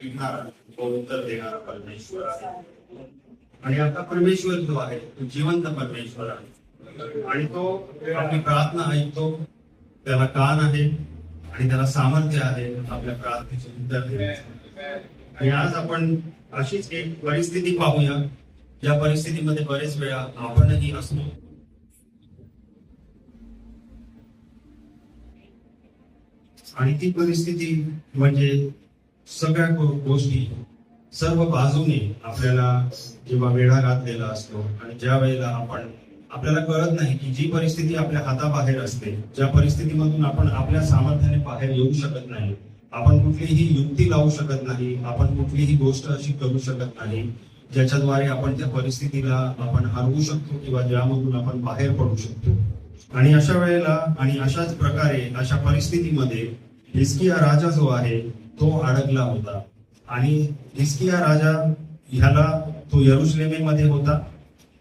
विघ्नाला तो उत्तर देणारा परमेश्वर आहे. आणि आता परमेश्वर जो आहे तो जिवंत परमेश्वर आहे आणि तो आपली प्रार्थना ऐकतो. त्याला कान आहे आणि त्याला सामर्थ्य आहे आपल्या प्रार्थनेचे उत्तर देण्याचं. आणि आज आपण अशीच एक परिस्थिती पाहूया, या परिस्थितीमध्ये बरेच वेळा आपणही असतो. आणि ती परिस्थिती म्हणजे सगळ्या गोष्टी सर्व बाजूने आपल्याला जेव्हा वेढा घातलेला असतो आणि ज्या वेळेला आपल्याला कळत नाही की जी परिस्थिती आपल्या हाताबाहेर असते, ज्या परिस्थितीमधून आपण आपल्या सामर्थ्याने बाहेर येऊ शकत नाही, आपण कुठलीही युक्ती लावू शकत नाही, आपण कुठलीही गोष्ट अशी करू शकत नाही ज्याच्याद्वारे आपण त्या परिस्थितीला आपण हरवू शकतो किंवा ज्यामधून आपण बाहेर पडू शकतो. आणि अशा वेळेला आणि अशाच प्रकारे अशा परिस्थितीमध्ये हिजकिया राजा जो आहे तो अडकला होता. आणि हिजकिया राजा ह्याला तो यरुशलेमेमध्ये होता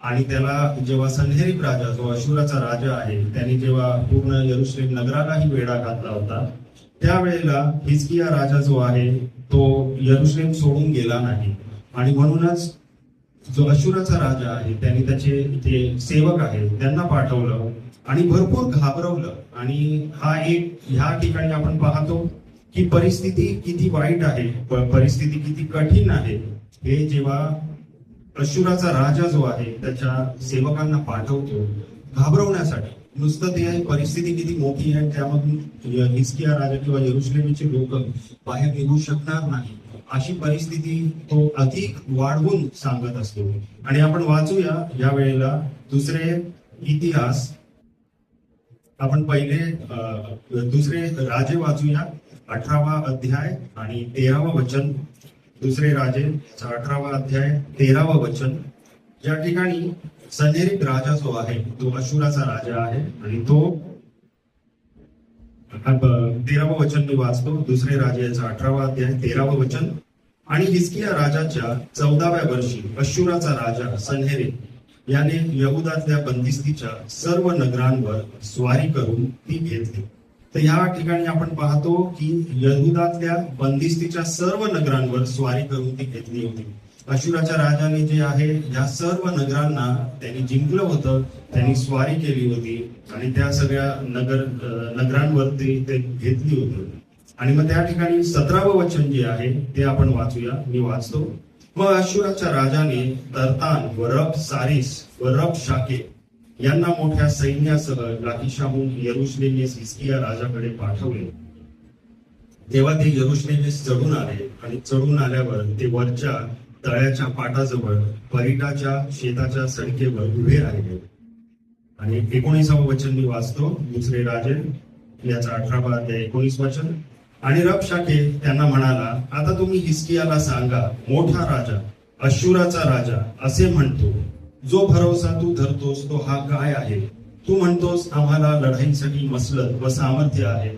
आणि त्याला जेव्हा सन्हेरीब राजा जो अशुराचा राजा आहे त्याने जेव्हा पूर्ण यरुशलेम नगरालाही वेढा घातला होता, त्यावेळेला हिजकिया राजा जो आहे तो यरुशलेम सोडून गेला नाही. आणि म्हणूनच जो अशुराचा राजा आहे त्यांनी त्याचे ते सेवक आहे त्यांना पाठवलं आणि भरपूर घाबरवलं. आणि ह्या ठिकाणी आपण पाहतो की परिस्थिती किती वाईट आहे, परिस्थिती किती कठीण आहे हे जेव्हा अशुराचा राजा जो आहे त्याच्या सेवकांना पाठवतो घाबरवण्यासाठी. नुसतं ते परिस्थिती किती मोठी आहे त्यामधून हिजकिया राजा किंवा यरुशलेमचे लोक बाहेर निघू शकणार नाही अशी परिस्थिती तो अधिक वाढवून सांगत असतो. आणि आपण वाचूया या वेळेला दुसरे इतिहास, आपण पहिले दुसरे राजे वाचूया 18वा अध्याय आणि 13वा वचन. दुसरे राजे 18वा अध्याय 13वा वचन, ज्या ठिकाणी सन्हेरीब राजा जो आहे तो अशुराचा राजा आहे आणि तो 13वा वचन मी वाचतो. दुसरे राजाचा 18वा अध्याय 13वा वचन. आणि हिजकिया राजाच्या 14व्या वर्षी अशुराचा राजा सन्हेरीब याने यहुदातल्या बंदिस्तीच्या सर्व नगरांवर स्वारी करून ती घेतली. तर या ठिकाणी आपण पाहतो की यहुदातल्या बंदिस्तीच्या सर्व नगरांवर स्वारी करून ती घेतली होती. अशुराच्या राजाने जे आहे या सर्व नगरांना त्यांनी जिंकलं होतं, त्यांनी स्वारी केली होती आणि त्या सगळ्या नगरांवरती ते घेतली होती. आणि मग त्या ठिकाणी 17वं वचन जे आहे ते आपण वाचूया, मी वाचतो. मग अशुराच्या राजाने तर्तान व रब सारिस व रब शाके यांना मोठ्या सैन्यासह लाकीशाहून यरुशलेमेस हिजकिया राजाकडे पाठवले. तेव्हा ते यरुशलेमेस चढून आले आणि चढून आल्यावर ते वरच्या तळ्याच्या पाटाजवळ परिटाच्या शेताच्या सडकेवर उभे राहिले. आणि 19वं वचन मी वाचतो. दुसरे राजे याचा 18वा अध्याय 19 वचन. आणि रबशाके त्यांना म्हणाला, आता तुम्ही हिजकियाला सांगा, मोठा राजा अशुराचा राजा असे म्हणतो, जो भरोसा तू धरतोस तो हा काय आहे? तू म्हणतोस आम्हाला लढाईसाठी मसलत व सामर्थ्य आहे,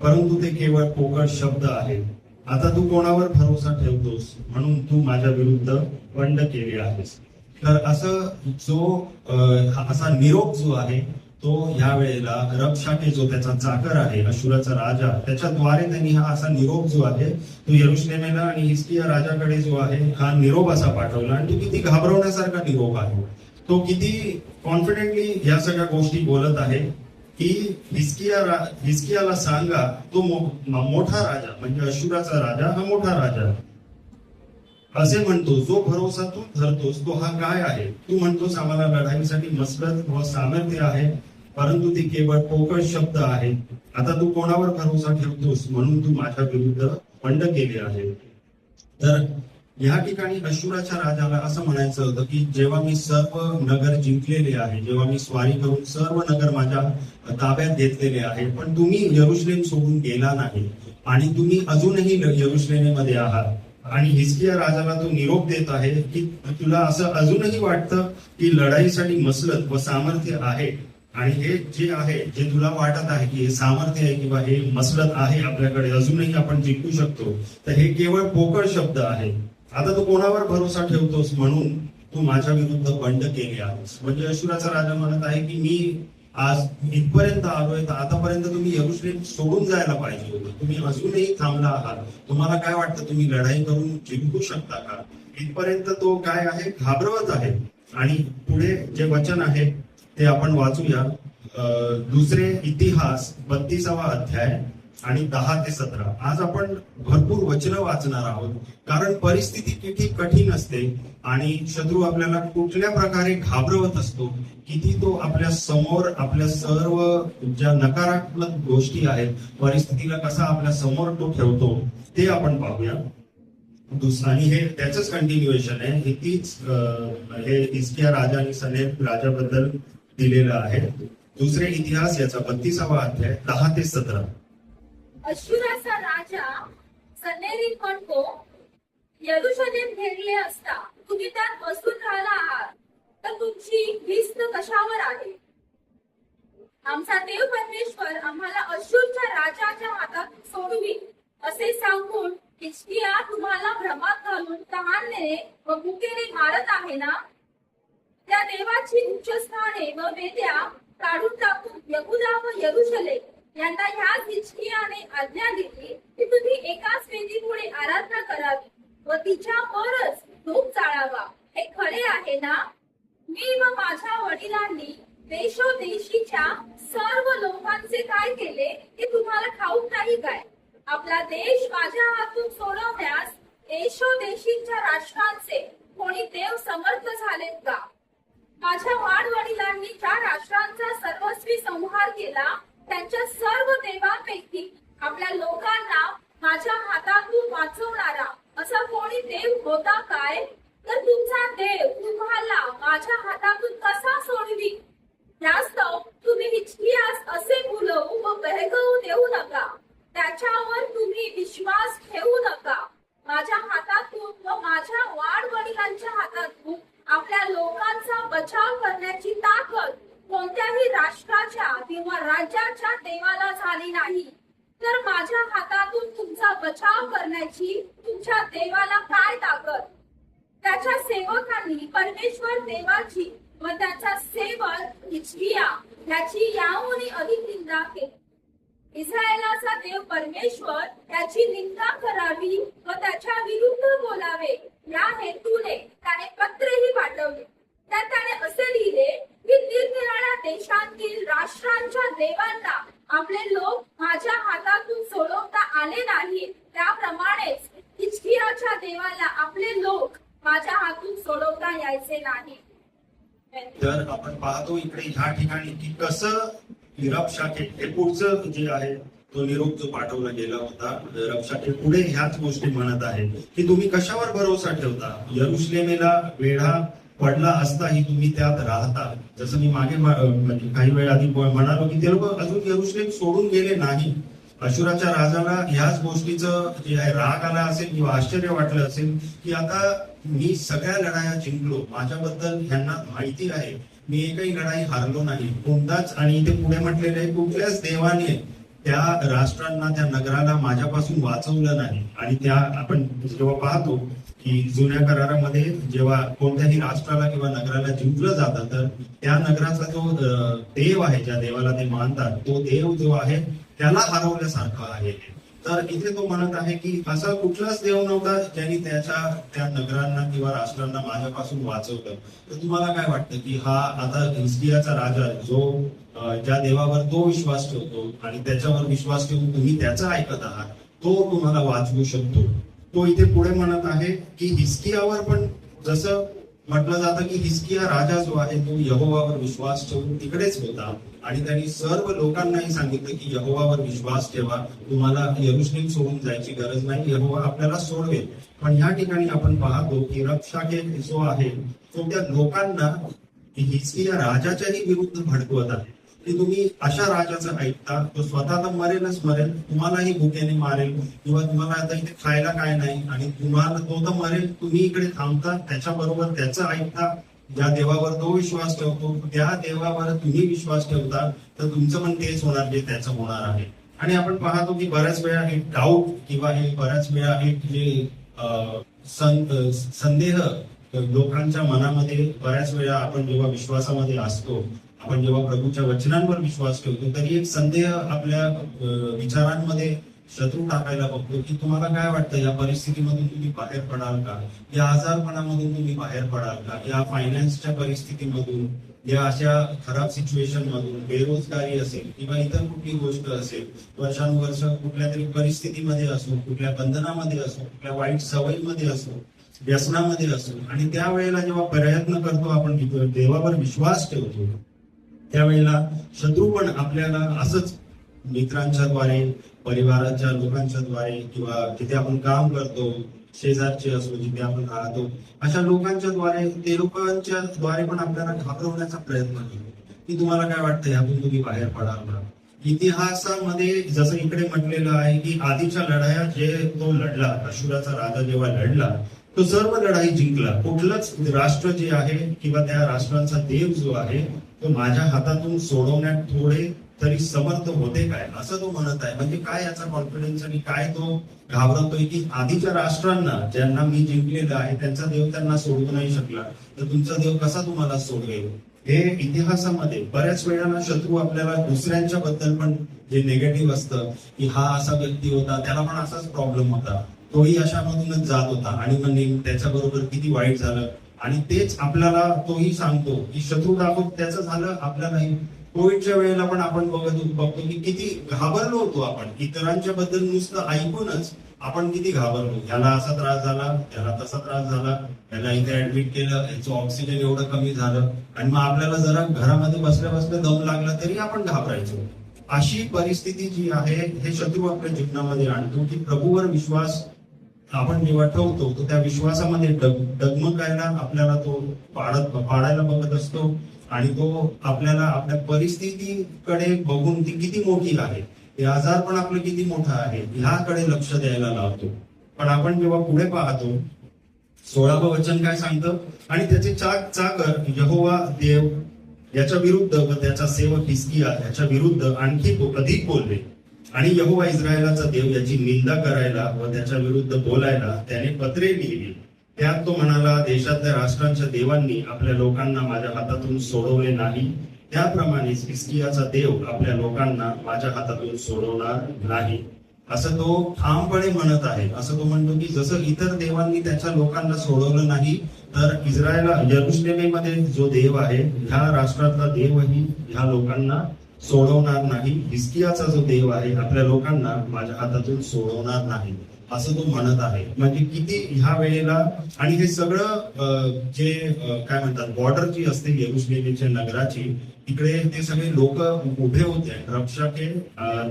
परंतु ते केवळ पोकळ शब्द आहेत. आता तू कोणावर भरोसा ठेवतोस म्हणून तू माझ्या विरुद्ध बंड केले आहेस. तर असा निरोप जो आहे तो ह्या वेळेला रबशाके जो त्याचा चाकर आहे अशुराचा राजा, त्याच्याद्वारे त्यांनी हा असा निरोप जो आहे तो यरुशलेमेला आणि हिजकिया राजाकडे जो आहे हा निरोप असा पाठवला. आणि तो किती घाबरवण्यासारखा निरोप आहे, तो किती कॉन्फिडेंटली या सगळ्या गोष्टी बोलत आहे की हिजकियाला सांगा, तो मोठा राजा म्हणजे अशुराचा राजा हा मोठा राजा असे म्हणतो, जो भरोसा तू धरतोस तो हा काय आहे? तू म्हणतोस आम्हाला लढाईसाठी मसलत व सामर्थ्य आहे, परंतु ते केवळ पोकळ शब्द आहे. आता तू कोणावर भरोसा ठेवतोस म्हणून तू माझ्या विरुद्ध बंड केले आहे. तर या ठिकाणी अशुराच्या राजाला असं म्हणायचं होतं की जेव्हा मी सर्व नगर जिंकलेले आहे, जेव्हा मी स्वारी करून सर्व नगर माझ्या ताब्यात घेतलेले आहे, पण तुम्ही यरुशलेम सोडून गेला नाही आणि तुम्ही अजूनही यरुशलेमेमध्ये आहात. आणि हिजकिया राजाला तो निरोप देत आहे की तुला असं अजूनही वाटतं की लढाईसाठी मसलत व सामर्थ्य आहे, आणि हे जे आहे जे तुला वाटत आहे की हे सामर्थ्य आहे किंवा हे मसलत आहे आपल्याकडे, अजूनही आपण जिंकू शकतो, तर हे केवळ पोकळ शब्द आहे. आता तू कोणावर भरोसा ठेवतोस म्हणून तू माझ्या विरुद्ध बंड केले आहेस. म्हणजे अशुराचा राजा म्हणत आहे की मी आज इथपर्यंत आलोय, तर आतापर्यंत तुम्ही यरुशलेम सोडून जायला पाहिजे होतं. तुम्ही अजूनही थांबला आहात. तुम्हाला काय वाटतं, तुम्ही लढाई करून जिंकू शकता का? इथपर्यंत तो काय आहे, घाबरवत आहे. आणि पुढे जे वचन आहे ते आपण वाचूया. दुसरे इतिहास 32वा अध्याय आणि 10 ते 17. आज आपण भरपूर वचनं वाचणार आहोत, कारण परिस्थिती किती कठीण असते आणि शत्रू आपल्याला कुठल्या प्रकारे घाबरवत असतो, किती तो आपल्या समोर आपल्या सर्व ज्या नकारात्मक गोष्टी आहेत, परिस्थितीला कसा आपल्या समोर तो ठेवतो, ते आपण पाहूया. आणि हे त्याच कंटिन्युएशन आहे. हे तीच हे हिजकिया राजा आणि सनेर राजाबद्दल दिलेलं आहे. दुसरे इतिहास याचा 32वा अध्याय 10 ते 17. अश्शूराचा राजा सन्हेरीब म्हणतो, यरुशलेम घेरले असता तुम्ही त्यात बसून राहिला आहात, तर तुमची भिस्त कशावर आहे? आमचा देव परमेश्वर आम्हाला अश्शूरच्या राजाच्या हातात सोडवी असे सांगून हिजकिया तुम्हाला भ्रमात घालून तहाने व भुकेने मारत आहे ना? त्या देवाची उच्चस्थाने व वेद्या काढून टाकून यहूदा व यरुशलेम यांना ह्याच हिजकियाने आज्ञा दिली की तुम्ही एकाच वेदीपुढे आराधना करावी व तिच्यावरच धूप जाळावा. हे खरे आहे ना? मी व माझ्या वडिलांनी देशोदेशीच्या सर्व लोकांचे काय केले ते तुम्हाला ठाऊक नाही काय? आपला देश माझ्या हातून सोडवण्यास देशोदेशीच्या राष्ट्रांचे कोणी देव समर्थ झालेत का? माझ्या वाडवडिलांनी ज्या राष्ट्रांचा सर्वस्वी संहार केला, त्यांच्या सर्व देवांपैकी आपल्या लोकांना माझ्या हातातून वाचवणारा असा कोणी देव होता काय? तर तुमचा देव तुम्हाला माझ्या हातातून कसा सोडवी? यास्तव तुम्ही हिजकियास असे भुलवू व बहकवू देऊ नका. त्याच्यावर तुम्ही विश्वास ठेवू नका. माझ्या हातातून व माझ्या वाडवडिलांच्या हातातून आपल्या लोकांचा बचाव करण्याची ताकद कोणत्याही राष्ट्राच्या किंवा राज्याच्या देवाला झाली नाही. तर माझ्या हातातून तुमचा बचाव करण्याची तुमच्या देवाला काय ताकद? त्याच्या सेवकांनी परमेश्वर देवाची व त्याचा सेवक हिजकिया याची याहूनही अधिक निंदा केली. इस्रायलाचा देव परमेश्वर त्याची निंदा करावी व त्याच्या विरुद्ध बोलावे या हेतूने त्याने पत्रही पाठवले. त्यात त्याने असे लिहिले की निरनिराळ्या देशांतील राष्ट्रांच्या देवांना आपले लोक माझ्या हातातून सोडवता आले नाही, त्याप्रमाणेच हिजकियाच्या देवाला आपले लोक माझ्या हातून सोडवता यायचे नाही. तर आपण पाहतो इकडे ह्या ठिकाणी की कसं रबशाकेत हे पुढचं जे आहे तो निरोप जो पाठवला गेला होता, रबशाकेत पुढे ह्याच गोष्टी म्हणत आहे की तुम्ही कशावर भरोसा ठेवता? यरुशलेमेला वेढा पडला असताही तुम्ही त्यात राहता. जसं मी मागे म्हणजे काही वेळ आधी म्हणालो की ते लोक अजून यरुशलेम सोडून गेले नाही. अशुराच्या राजाला ह्याच गोष्टीचं जे आहे राग आला असेल किंवा आश्चर्य वाटलं असेल की आता मी सगळ्या लढाया जिंकलो, माझ्याबद्दल ह्यांना माहिती आहे, मी एकही लढाई हारलो नाही कोणताच. आणि इथे पुढे म्हटलेले आहे कुठल्याच देवाने त्या राष्ट्रांना त्या नगराला माझ्यापासून वाचवलं नाही. आणि त्या आपण जेव्हा पाहतो की जुन्या करारामध्ये जेव्हा कोणत्याही राष्ट्राला किंवा नगराला जिंकलं जातं, तर त्या नगराचा जो देव आहे, ज्या देवाला ते मानतात, तो देव जो आहे त्याला हरवल्यासारखं आहे. तर इथे तो म्हणत आहे की असा कुठलाच देव नव्हता ज्यांनी त्या नगरांना किंवा राष्ट्रांना माझ्यापासून वाचवलं. तर तुम्हाला काय वाटतं की हा आता हिजकियाचा राजा जो ज्या देवावर तो विश्वास ठेवतो आणि त्याच्यावर विश्वास ठेवून तुम्ही त्याचं ऐकत आहात, तो तुम्हाला वाचवू शकतो? तो इथे पुढे म्हणत आहे की हिजकियावर पण जसं म्हटलं जातं की हिजकिया राजा जो आहे तो यहोवावर विश्वास ठेवून तिकडेच होता आणि त्यांनी सर्व लोकांनाही सांगितलं की यहोवावर विश्वास ठेवा, तुम्हाला यरुशलेम सोडून जायची गरज नाही, यहोवा आपल्याला सोडवेल. पण ह्या ठिकाणी आपण पाहतो की रबशाकेत जो आहे तो त्या लोकांना हिजकिया राजाच्याही विरुद्ध भडकवत आहे की तुम्ही अशा राजाचं ऐकता, तो स्वतः तर मरेलच मरेल, तुम्हालाही भुकेने मारेल किंवा तुम्हाला आता इथे खायला काय नाही आणि तुम्हाला तो तर मरेल, तुम्ही इकडे थांबता, त्याच्याबरोबर त्याचं ऐकता. ज्या देवावर तो विश्वास ठेवतो त्या देवावर तुम्ही विश्वास ठेवता, तर तुमचं पण तेच होणार जे त्याचं होणार आहे. आणि आपण पाहतो की बऱ्याच वेळा एक डाऊट किंवा हे बऱ्याच वेळा एक जे संदेह लोकांच्या मनामध्ये बऱ्याच वेळा आपण जेव्हा विश्वासामध्ये असतो आपण जेव्हा प्रभूच्या वचनांवर विश्वास ठेवतो तरी एक संदेह आपल्या विचारांमध्ये शत्रू टाकायला बघतो की तुम्हाला काय वाटतं, या परिस्थितीमधून तुम्ही बाहेर पडाल का, या आजारपणामधून तुम्ही बाहेर पडाल का, या फायनान्सच्या परिस्थितीमधून, या अशा खराब सिच्युएशन मधून, बेरोजगारी असेल किंवा इतर कुठली गोष्ट असेल, वर्षानुवर्ष कुठल्या तरी परिस्थितीमध्ये असो, कुठल्या बंधनामध्ये असो, कुठल्या वाईट सवयीमध्ये असो, व्यसनामध्ये असो, आणि त्यावेळेला जेव्हा प्रयत्न करतो आपण देवावर विश्वास ठेवतो त्यावेळेला शत्रू पण आपल्याला असंच मित्रांच्या द्वारे, परिवाराच्या लोकांच्या द्वारे, किंवा जिथे आपण काम करतो, शेजारचे असो, जिथे आपण राहतो, अशा लोकांच्या द्वारे, ते लोकांच्या द्वारे पण आपल्याला घाबरवण्याचा प्रयत्न करतो की तुम्हाला काय वाटतं, यातून तुम्ही बाहेर पडाल का. इतिहासामध्ये जसं इकडे म्हटलेलं आहे की आधीच्या लढाया जे तो लढला, अशुराचा राजा जेव्हा लढला तो सर्व लढाई जिंकला. कुठलंच राष्ट्र जे आहे किंवा त्या राष्ट्रांचा देव जो आहे तो माझ्या हातातून सोडवण्यात थोडे तरी समर्थ होते काय, असं तो म्हणत आहे. म्हणजे काय याचा कॉन्फिडन्स आणि काय तो घाबरतोय की आधीच्या राष्ट्रांना ज्यांना मी जिंकलेलं आहे त्यांचा देव त्यांना सोडवू नाही शकला, तर तुमचा देव कसा तुम्हाला सोडवेल. हे इतिहासामध्ये बऱ्याच वेळाला शत्रू आपल्याला दुसऱ्यांच्या बद्दल पण जे निगेटिव्ह असतं की हा असा व्यक्ती होता, त्याला पण असाच प्रॉब्लेम होता, तोही अशामधूनच जात होता आणि मग त्याच्याबरोबर किती वाईट झालं, आणि तेच आपल्याला तोही सांगतो की शत्रू दाखवत त्याचं झालं आपल्यालाही. कोविडच्या वेळेला पण आपण बघतो की किती घाबरलो होतो आपण, इतरांच्या बद्दल नुसतं ऐकूनच आपण किती घाबरलो. याला असा त्रास झाला, त्याला तसा त्रास झाला, याला इथे ऍडमिट केलं, याचं ऑक्सिजन एवढं कमी झालं, आणि मग आपल्याला जरा घरामध्ये बसल्या बसल्या दम लागला तरी आपण घाबरायचो. अशी परिस्थिती जी आहे हे शत्रू आपल्या जीवनामध्ये आणतो की प्रभूवर विश्वास आपण जेव्हा ठेवतो तो त्या विश्वासामध्ये डगमगायला आपल्याला तो पाडायला बघत असतो, आणि तो आपल्याला आपल्या परिस्थितीकडे बघून ती किती मोठी आहे, हे आजार पण आपलं किती मोठं आहे ह्याकडे लक्ष द्यायला लावतो. पण आपण जेव्हा पुढे पाहतो 16वं वचन काय सांगतं, आणि त्याचे चाकर यहोवा देव याच्या विरुद्ध व त्याचा सेवक हिजकिय्या याच्या विरुद्ध आणखी अधिक बोलले, आणि यहोवा इस्रायलाचा देव याची निंदा करायला व त्याच्या विरुद्ध बोलायला त्याने पत्रे लिहिली. त्यात तो म्हणाला, देशातल्या राष्ट्रांच्या देवांनी आपल्या लोकांना माझ्या हातातून सोडवले नाही, त्याप्रमाणेच हिजकिय्याचा देव आपल्या लोकांना माझ्या हातातून सोडवणार नाही, असं तो ठामपणे म्हणत आहे. असं तो म्हणतो की जसं इतर देवांनी त्याच्या लोकांना सोडवलं नाही, तर यरुशलेमेमध्ये जो देव आहे ह्या राष्ट्रातला देवही ह्या लोकांना सोडवणार नाही. हिजकिय्याचा जो देव आहे आपल्या लोकांना माझ्या हातातून सोडवणार नाही, असं तो म्हणत आहे. म्हणजे किती ह्या वेळेला, आणि हे सगळं जे काय म्हणतात बॉर्डर जी असते यरुशलेमच्या नगराची, तिकडे ते सगळे लोक उभे होते रक्षके.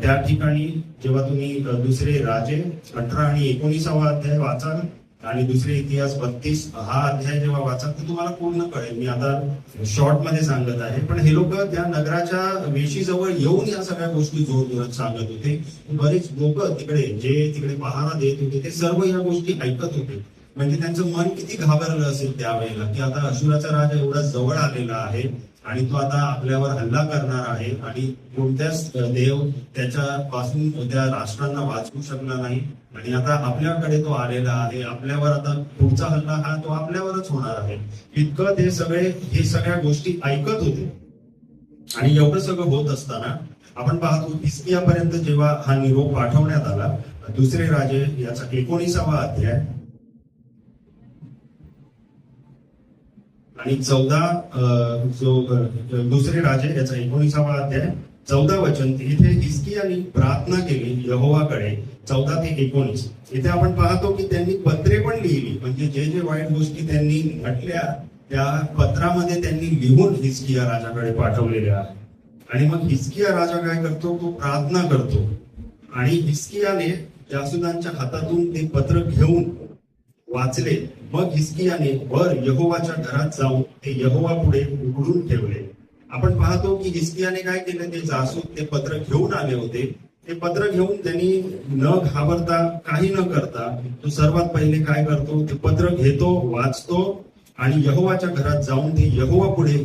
त्या ठिकाणी जेव्हा तुम्ही दुसरे राजे 18 आणि 19वा अध्याय वाचाल आणि दुसरे इतिहास 32 हा अध्याय जेव्हा वाचाल तर तुम्हाला पूर्ण कळेल. मी आता शॉर्ट मध्ये सांगत आहे, पण हे लोक त्या नगराच्या वेशीजवळ येऊन या सगळ्या गोष्टी जोर जोरात सांगत होते. बरेच लोक तिकडे जे तिकडे पहारा देत होते ते सर्व या गोष्टी ऐकत होते. म्हणजे त्यांचं मन किती घाबरलं असेल त्यावेळेला की आता अशुराचा राजा एवढा जवळ आलेला आहे आणि तो आता आपल्यावर हल्ला करणार आहे, आणि कोणत्याच देव त्याच्यापासून त्या राष्ट्रांना वाचवू शकला नाही, आणि आता आपल्याकडे तो आलेला आहे, आपल्यावर आता पुढचा हल्ला हा तो आपल्यावरच होणार आहे. इतकं ते सगळे हे सगळ्या गोष्टी ऐकत होते. आणि एवढं सगळं होत असताना आपण पाहतो हिजकिय्यापर्यंत जेव्हा हा निरोप पाठवण्यात आला, दुसरे राजे याचा 19वा अध्याय आणि 14 जो दुसरे राजे याचा 19वा अध्याय 14 वचन, इथे हिजकिय्याने प्रार्थना केली यहोवाकडे. 14 ते 19 इथे आपण पाहतो की त्यांनी पत्रे पण लिहिली. म्हणजे जे जे वाईट गोष्टी त्यांनी म्हटल्या त्या पत्रामध्ये त्यांनी लिहून हिजकिय्या राजाकडे पाठवलेल्या आहे. आणि मग हिजकिय्या राजा काय करतो, तो प्रार्थना करतो, आणि हिजकिय्याने जासुदांच्या हातातून ते पत्र घेऊन वाचले. मग हिजकिय्याने वर यहोवाच्या घरात जाऊन ते यहोवा पुढे उघडून ठेवले. आपण पाहतो की हिजकिय्याने काय केलं, ते जासूद ते पत्र घेऊन आले होते. ते पत्र घेऊन त्यांनी न घाबरता, काही न करता, तो सर्वात पहिले काय करतो, ते पत्र घेतो, वाचतो, आणि यहोवाच्या घरात जाऊन ते यहोवा पुढे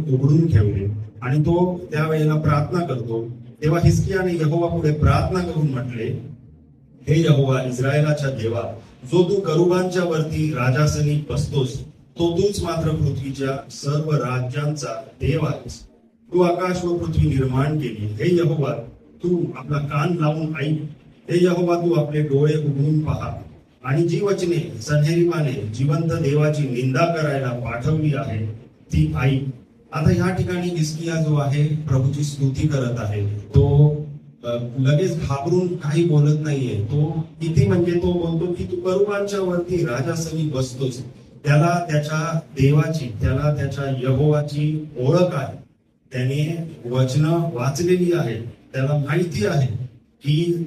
उघडून ठेवले. आणि तो त्यावेळेला प्रार्थना करतो. तेव्हा हिजकिय्याने यहोवा पुढे प्रार्थना करून म्हटले, हे यहोवा इस्रायलाच्या देवा, जो तू करुबांच्या वरती राजासनी बसतोस, तो तूच मात्र पृथ्वीच्या सर्व राज्यांचा देव आहेस. तू आकाश व पृथ्वी निर्माण केली. हे यहोवा, तू आपला कान लावून ऐक. हे यहोवा, तू आपले डोळे उघडून पहा. आणि जी वचने सन्हेरीबाने जिवंत देवाची निंदा करायला पाठवली आहे ती ऐक. आता ह्या ठिकाणी हिजकिया जो आहे प्रभूची स्तुती करत आहे. तो लगेच घाबरून काही बोलत नाहीये. तो किती म्हणजे तो बोलतो की तू करूबांच्या वरती राजासनी बसतोस. त्याला त्याच्या देवाची, त्याला त्याच्या यहोवाची ओळख आहे. त्याने वचनं वाचलेली आहे. त्याला माहिती आहे की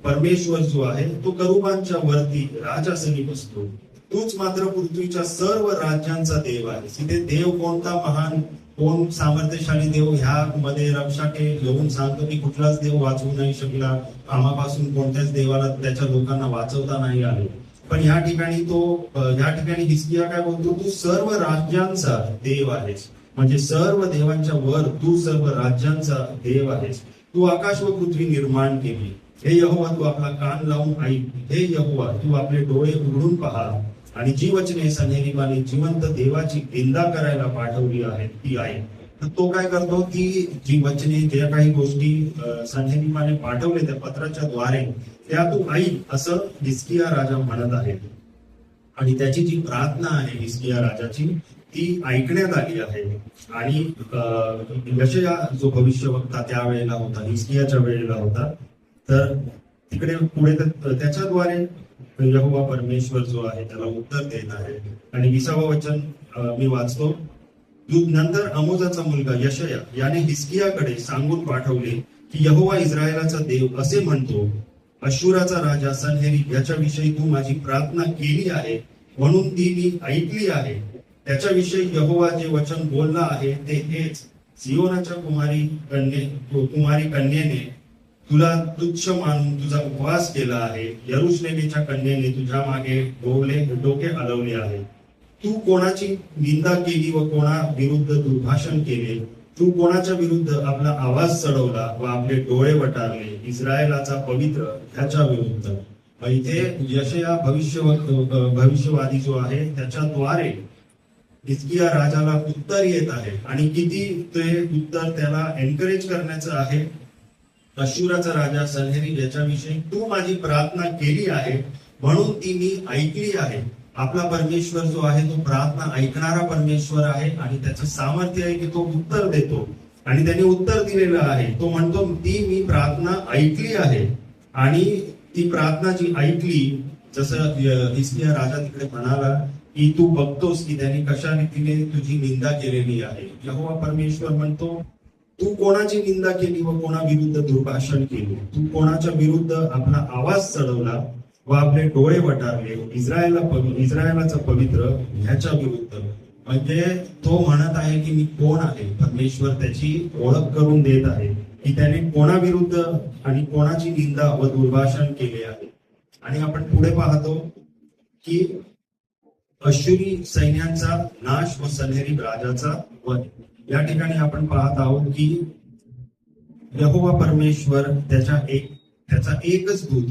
परमेश्वर जो आहे तो करूबांच्या वरती राजासनी बसतो. तूच मात्र पृथ्वीच्या सर्व राज्यांचा देव आहेस. इथे देव कोणता महान, कोण सामर्थ्यशाली देव ह्या मध्ये रक्षाटे येऊन सांगतो की कुठलाच देव वाचवू नाही शकला. आम्हापासून कोणत्याच देवाला त्याच्या लोकांना वाचवता नाही आले. पण ह्या ठिकाणी हिजकिया काय बोलतो, तू सर्व राज्यांचा देव आहेस. म्हणजे सर्व देवांच्या वर तू सर्व राज्यांचा देव आहेस. तू आकाश व पृथ्वी निर्माण केली. हे यहोवा, तू आपला कान लावून ऐक. हे यहोवा, तू आपले डोळे उघडून पहा. आणि जी वचने सन्हेरीबाने जिवंत देवाची निंदा करायला पाठवली आहेत ती ऐक. तर तो काय करतो, ती जी वचने, ज्या काही गोष्टी सन्हेरीबाने पाठवले त्या पत्राच्या द्वारे, त्या तू ऐक असं हिजकिया राजा म्हणत आहे. आणि त्याची जी प्रार्थना आहे हिजकिया राजाची ती ऐकण्यात आली आहे. आणि यशया जो भविष्यवक्ता त्यावेळेला होता, हिजकियाच्या वेळेला होता, तर तिकडे पुढे त्याच्याद्वारे यहोवा परमेश्वर जो आहे त्याला उत्तर देत आहे. आणि 20वं वचन मी वाचतो. नंतर आमोजाचा मुलगा यशया याने हिजकियाकडे सांगून पाठवले की यहोवा इस्रायलाचा देव असे म्हणतो, अश्शूराचा राजा सन्हेरीब याच्याविषयी तू माझी प्रार्थना केली आहे म्हणून ती मी ऐकली आहे. त्याच्याविषयी यहोवा जे वचन बोलला आहे ते हेच, सियोनाच्या कुमारी कन्येने तुला तुच्छ मानून तुझा उपवास केला आहे. यरुशलेमेच्या कन्येने तुझ्या मागे डोके हलवले आहे. तू कोणाची निंदा केली व कोणा विरुद्ध दुर्भाषण केले. तू कोणाच्या विरुद्ध आपला आवाज चढवला व आपले डोळे वटारले. इस्रायलाचा पवित्र ह्याच्या विरुद्ध. इथे यशया भविष्यवादी जो आहे त्याच्याद्वारे हिजकिया राजाला उत्तर येत आहे. आणि किती ते उत्तर त्याला एनकरेज करण्याचं आहे. अश्शूराचा राजा सन्हेरीब याच्याविषयी तू माझी प्रार्थना केली आहे म्हणून ती मी ऐकली आहे. आपला परमेश्वर जो आहे तो प्रार्थना ऐकणारा परमेश्वर आहे. आणि त्याचं सामर्थ्य आहे की तो उत्तर देतो. आणि त्याने उत्तर दिलेलं आहे. तो म्हणतो ती मी प्रार्थना ऐकली आहे. आणि ती प्रार्थना जी ऐकली, जसं हिजकिया राजा तिकडे म्हणाला की तू बघतोस की त्यांनी कशा रीतीने तुझी निंदा केलेली आहे. यहोवा परमेश्वर म्हणतो, तू कोणाची निंदा केली व कोणा विरुद्ध दुर्भाषण केले. तू कोणाच्या विरुद्ध आपला आवाज चढवला व आपले डोळे वटारले. इस्रायलाचा पवित्र ह्याच्या विरुद्ध. म्हणजे तो म्हणत आहे की मी कोण आहे. परमेश्वर त्याची ओळख करून देत आहे की त्याने कोणाविरुद्ध आणि कोणाची निंदा व दुर्भाषण केले आहे. आणि आपण पुढे पाहतो की अश्शूरी सैन्यांचा नाश व सन्हेरीब राजाचा वध. या ठिकाणी आपण पाहत आहोत की यहोवा परमेश्वर त्याचा एकच दूत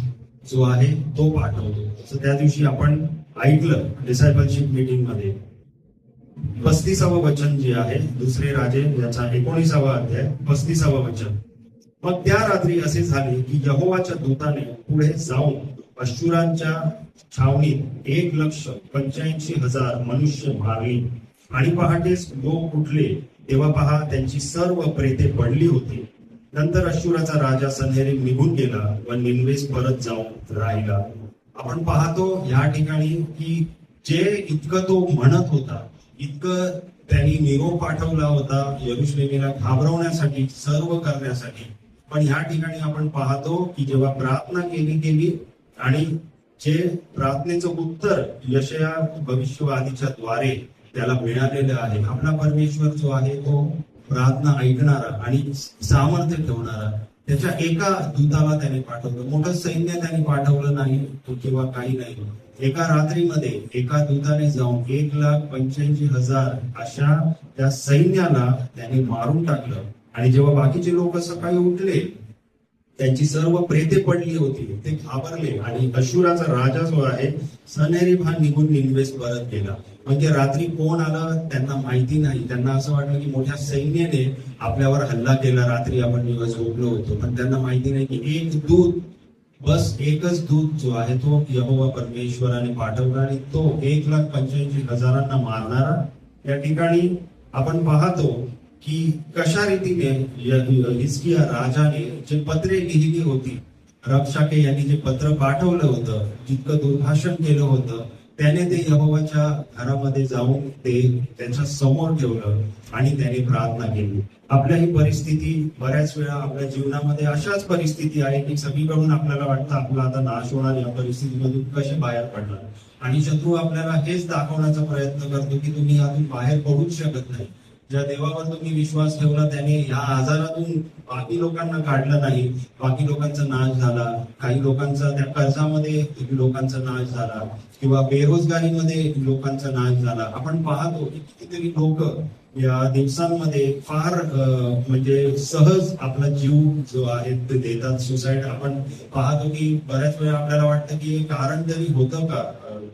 जो आहे तो पाठवतो. तर त्या दिवशी आपण ऐकलं डिसायपलशिप मीटिंग मध्ये 35वं वचन जे आहे, दुसरे राजे याचा 19वा अध्याय 35वं वचन. मग त्या रात्री असे झाले की यहोवाच्या दूताने पुढे जाऊन अश्शूरांच्या छावणीत 1,85,000 मनुष्य मारली. आणि पहाटेस लोक उठले तेव्हा पहा त्यांची सर्व प्रेते पडली होती. नंतर अश्शूराचा राजा सन्हेरीब निघून गेला व निनवेस परत जाऊन राहिला. आपण पाहतो या ठिकाणी की जे इतकं तो म्हणत होता, इतकं त्यांनी निरोप पाठवला होता यरुशलेमेला घाबरवण्यासाठी, सर्व करण्यासाठी. पण ह्या ठिकाणी आपण पाहतो की जेव्हा प्रार्थना केली आणि जे प्रार्थनेचं उत्तर यशया भविष्यवादीच्या द्वारे त्याला मिळालेलं आहे. आपला परमेश्वर जो आहे तो प्रार्थना ऐकणारा आणि सामर्थ्य ठेवणारा. त्याच्या एका दूताला त्याने पाठवलं. मोठं सैन्य त्याने पाठवलं नाही तो किंवा काही नाही. एका रात्रीमध्ये एका दूताने जाऊन 1,85,000 अशा त्या सैन्याला त्याने मारून टाकलं. आणि जेव्हा बाकीचे लोक सकाळी उठले त्यांची सर्व प्रेते पडली होती, ते घाबरले आणि अशुराचा राजा जो आहे सनेरीब हा निघून निन्वेस परत गेला. म्हणजे रात्री कोण आलं त्यांना माहिती नाही. त्यांना असं वाटलं की मोठ्या सैन्याने आपल्यावर हल्ला केला, रात्री आपण झोपलो होतो, पण त्यांना माहिती नाही की एक दूत, बस एकच दूत जो आहे तो यहोवा परमेश्वराने पाठवला आणि तो 1,85,000 मारणारा. या ठिकाणी आपण पाहतो की कशा रीतीने हिजकिया राजाने जे पत्रे लिहिली होती, रबशाके यांनी जे पत्र पाठवलं होतं, जितकं दुर्भाषण केलं होतं, त्याने ते यहोवाच्या घरामध्ये जाऊन ते त्यांच्या समोर ठेवलं आणि त्याने प्रार्थना केली. आपल्या ही परिस्थिती बऱ्याच वेळा आपल्या जीवनामध्ये अशाच परिस्थिती आहे की सगळीकडून आपल्याला वाटतं आपला आता नाश होणार, या परिस्थितीमधून कसे बाहेर पडणार, आणि शत्रू आपल्याला हेच दाखवण्याचा प्रयत्न करतो की तुम्ही यातून बाहेर पडूच शकत नाही. ज्या देवावर तुम्ही विश्वास ठेवला त्याने या आजारातून बाकी लोकांना काढलं नाही, बाकी लोकांचा नाश झाला, काही लोकांचा त्या कर्जामध्ये लोकांचा नाश झाला किंवा बेरोजगारीमध्ये लोकांचा नाश झाला. आपण पाहतो की कितीतरी लोक या दिवसांमध्ये फार म्हणजे सहज आपला जीव जो आहे ते देतात, सुसाईड. आपण पाहतो की बऱ्याच वेळा आपल्याला वाटतं की कारण तरी होतं का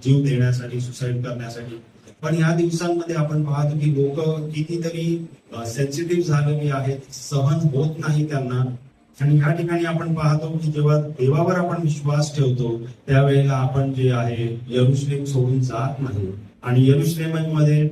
जीव देण्यासाठी, सुसाईड करण्यासाठी. पण या दिवसांमध्ये आपण पाहतो की लोक कितीतरी सेन्सिटिव्ह झालेली आहेत, सहन होत नाही त्यांना. आणि या ठिकाणी आपण पाहतो की जेव्हा देवावर आपण विश्वास ठेवतो त्यावेळेला आपण जे आहे यरुशलेम सोडून जात नाही. आणि यरुशलेममध्ये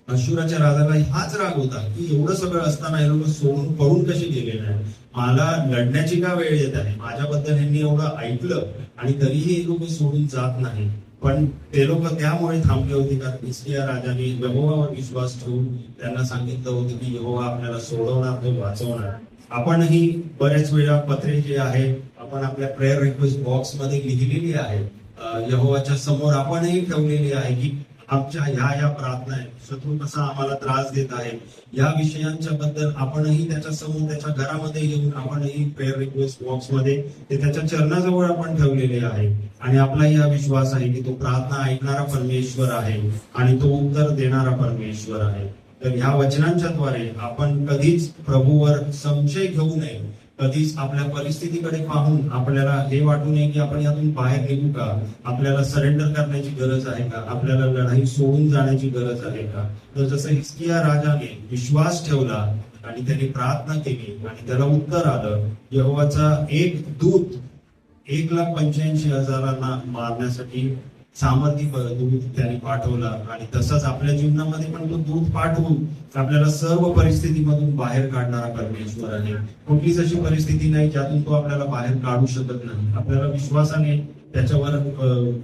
अशुराच्या राजाला हाच राग होता की एवढं सगळं असताना हे लोक सोडून पळून कसे गेले नाही, मला लढण्याची का वेळ येत आहे, माझ्याबद्दल यांनी एवढं ऐकलं आणि तरीही हे लोक सोडून जात नाही. पण ते लोक त्यामुळे थांबले होते कारण हिजकिया राजाने यहोवावर विश्वास ठेवून त्यांना सांगितलं होतं की यहोवा आपल्याला सोडवणार, तो वाचवणार. आपणही बरेच वेळा पत्रे जे आहे आपण आपल्या प्रेयर रिक्वेस्ट बॉक्स मध्ये लिहिलेली आहे, यहोवाच्या समोर आपणही ठेवलेली आहे की आमच्या ह्या प्रार्थना आहे, शत्रू कसा आम्हाला त्रास देत आहे, या विषयांच्या बद्दल आपणही त्याच्या समोर त्याच्या घरामध्ये येऊन आपणही प्रेयर रिक्वेस्ट बॉक्स मध्ये ते त्याच्या चरणाजवळ आपण ठेवलेले आहे. आणि आपलाही हा विश्वास आहे की तो प्रार्थना ऐकणारा परमेश्वर आहे आणि तो उत्तर देणारा परमेश्वर आहे. तर ह्या वचनांच्या द्वारे आपण कधीच प्रभूवर संशय घेऊ नये, कधीच आपल्या परिस्थितीकडे पाहून आपल्याला हे वाटू नये की आपण यातून बाहेर निघू का, आपल्याला सरेंडर करण्याची गरज आहे का, आपल्याला लढाई सोडून जाण्याची गरज आहे का. तर जसं हिजकिया राजाने विश्वास ठेवला आणि त्याने प्रार्थना केली आणि त्याला उत्तर आलं, यहोवाचा एक दूत 1,85,000 मारण्यासाठी सामर्थ्य दूत त्याने पाठवला. आणि तसंच आपल्या जीवनामध्ये पण तो दूत पाठवून आपल्याला सर्व परिस्थितीमधून बाहेर काढणारा परमेश्वर आहे. कुठलीच अशी परिस्थिती नाही ज्यातून तो आपल्याला बाहेर काढू शकत नाही. आपल्याला विश्वासाने त्याच्यावर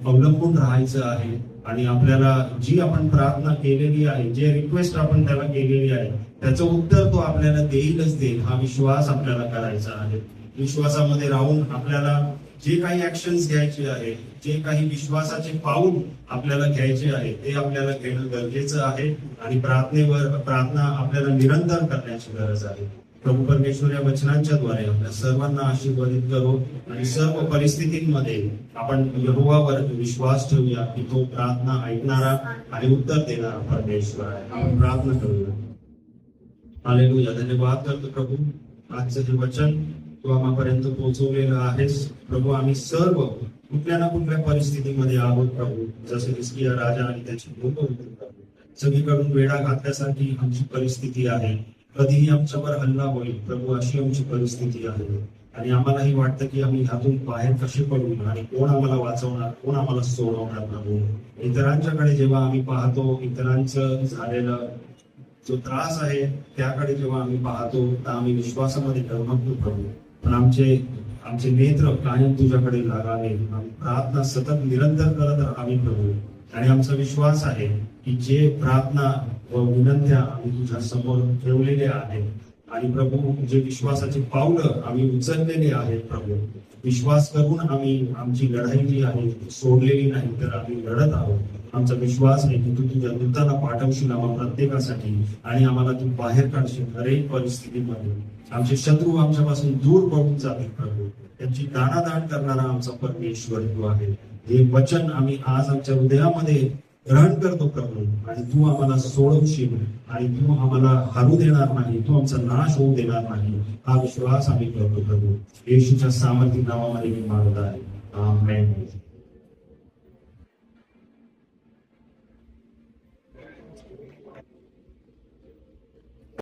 अवलंबून राहायचं आहे आणि आपल्याला जी आपण प्रार्थना केलेली आहे, जे रिक्वेस्ट आपण त्याला केलेली आहे, त्याचं उत्तर तो आपल्याला देईलच देईल, हा विश्वास आपल्याला करायचा आहे. विश्वासामध्ये राहून आपल्याला जे काही ऍक्शन्स घ्यायचे आहे, जे काही विश्वासाचे पाऊल आपल्याला घ्यायचे आहे ते आपल्याला घेणं गरजेचं आहे. आणि प्रार्थना आपल्याला निरंतर करण्याची गरज आहे. प्रभू परमेश्वर या वचनांच्या द्वारे आपल्या सर्वांना आशीर्वादित करो आणि सर्व परिस्थितींमध्ये आपण यहोवावर विश्वास ठेवूया की तो प्रार्थना ऐकणारा आणि उत्तर देणारा परमेश्वर आहे. आपण प्रार्थना करूया. हालेलुया. धन्यवाद करतो प्रभू, आजचं हे वचन तू आम्हापर्यंत पोहोचवलेलं आहेस प्रभू. आम्ही सर्व कुठल्या ना कुठल्या परिस्थितीमध्ये आहोत प्रभू, जसे हिजकिया राजा आणि त्याची लोक होते प्रभू. सगळीकडून वेढा घातल्यासारखी आमची परिस्थिती आहे, कधीही आमच्यावर हल्ला होईल प्रभू, अशी आमची परिस्थिती आहे. आणि आम्हालाही वाटतं की आम्ही ह्यातून बाहेर कसे पडू आणि कोण आम्हाला वाचवणार, कोण आम्हाला सोडवणार प्रभू. इतरांच्याकडे जेव्हा आम्ही पाहतो, इतरांचं झालेलं जो त्रास आहे त्याकडे जेव्हा आम्ही पाहतो तर आम्ही विश्वासामध्ये डगमगतो प्रभू. पण आमचे नेत्र कायम तुझ्याकडे लागावे, आम्ही प्रार्थना सतत निरंतर करत राहावी प्रभू. आणि आमचा विश्वास आहे की जे प्रार्थना व विनंत्या आम्ही तुझ्या समोर ठेवलेल्या आहेत आणि प्रभू जे विश्वासाची पावलं आम्ही उचललेली आहेत प्रभू, विश्वास करून आम्ही आमची लढाई जी आहे ती सोडलेली नाही, तर आम्ही लढत आहोत. आमचा विश्वास आहे की तू तुझ्या दूताला पाठवशील आम्हा प्रत्येकासाठी आणि आम्हाला तू बाहेर काढशील हरेक परिस्थितीमध्ये. आमचे शत्रू आमच्यापासून दूर पळून जातील प्रभू, त्यांची दाणादाण करणारा आमचा परमेश्वर तू आहे. हे वचन आम्ही आज आमच्या हृदयामध्ये ग्रहण करतो प्रभू, आणि तू आम्हाला सोडवशील आणि तू आम्हाला हरू देणार नाही, तू आमचा नाश होऊ देणार नाही, हा विश्वास आम्ही करतो प्रभू. येशूच्या सामर्थ्य नावामध्ये मी मागत आहे. आमेन.